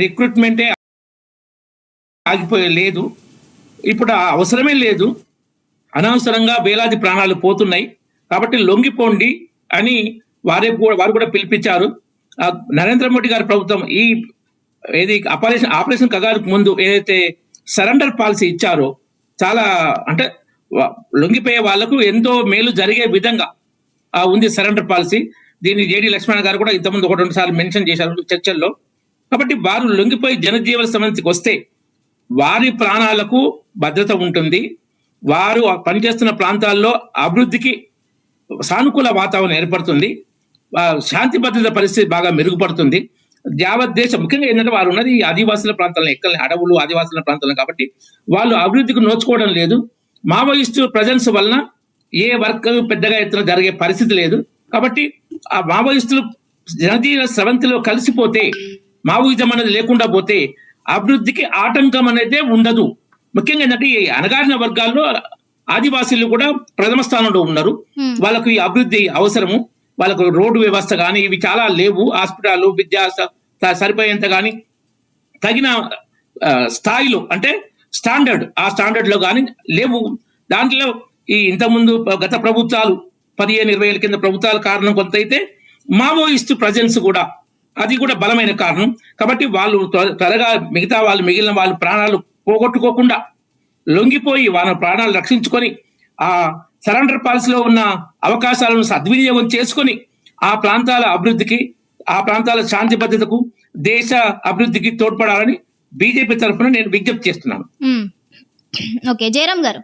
రిక్రూట్మెంటే ఆగిపోయే లేదు. ఇప్పుడు ఆ అవసరమే లేదు. అనవసరంగా వేలాది ప్రాణాలు పోతున్నాయి. కాబట్టి లొంగిపోండి అని వారు కూడా పిలిపించారు. నరేంద్ర మోడీ గారి ప్రభుత్వం ఏది ఆపరేషన్ కగారుకు ముందు ఏదైతే సరెండర్ పాలసీ ఇచ్చారో చాలా అంటే లొంగిపోయే వాళ్లకు ఎంతో మేలు జరిగే విధంగా ఉంది సరెండర్ పాలసీ. దీన్ని జేడి లక్ష్మణ్ గారు కూడా ఇంతకుముందు 1-2 సార్లు మెన్షన్ చేశారు చర్చల్లో. కాబట్టి వారు లొంగిపోయి జనజీవన సమస్యకి వస్తే వారి ప్రాణాలకు భద్రత ఉంటుంది. వారు పనిచేస్తున్న ప్రాంతాల్లో అభివృద్ధికి సానుకూల వాతావరణం ఏర్పడుతుంది. శాంతి భద్రత పరిస్థితి బాగా మెరుగుపడుతుంది. యావత్ దేశం ముఖ్యంగా ఏంటంటే వారు ఉన్నది ఆదివాసుల ప్రాంతాలను, ఎక్కలని అడవులు ఆదివాసుల ప్రాంతాలను, కాబట్టి వాళ్ళు అభివృద్ధికి నోచుకోవడం లేదు. మావోయిస్టు ప్రజెన్స్ వలన ఏ వర్క్ పెద్దగా ఎత్తున జరిగే పరిస్థితి లేదు. కాబట్టి ఆ మావోయిస్టులు జనజీవన స్రవంతిలో కలిసిపోతే, మావోయిజం అనేది లేకుండా పోతే అభివృద్ధికి ఆటంకం అనేది ఉండదు. ముఖ్యంగా ఏంటంటే ఈ అణగారిన వర్గాల్లో ఆదివాసీలు కూడా ప్రథమ స్థానంలో ఉన్నారు. వాళ్ళకు ఈ అభివృద్ధి అవసరము. వాళ్ళకు రోడ్డు వ్యవస్థ కానీ ఇవి చాలా లేవు. హాస్పిటల్, విద్యా సరిపోయేంత కానీ తగిన స్థాయిలో అంటే ఆ స్టాండర్డ్ లో కానీ లేవు. దాంట్లో ఈ ఇంతకుముందు గత ప్రభుత్వాలు 15-20 ఏళ్ళ కింద ప్రభుత్వాల కారణం కొంత అయితే, మావోయిస్టు ప్రజెన్స్ కూడా అది కూడా బలమైన కారణం. కాబట్టి వాళ్ళు త్వరగా మిగిలిన వాళ్ళు ప్రాణాలు పోగొట్టుకోకుండా లొంగిపోయి వాళ్ళ ప్రాణాలు రక్షించుకొని ఆ సరెండర్ పాలసీలో ఉన్న అవకాశాలను సద్వినియోగం చేసుకొని ఆ ప్రాంతాల అభివృద్ధికి, ఆ ప్రాంతాల శాంతి భద్రతకు, దేశ అభివృద్ధికి తోడ్పడాలని బీజేపీ తరఫున నేను విజ్ఞప్తి చేస్తున్నాను. ఓకే, జయరామ్ గారు.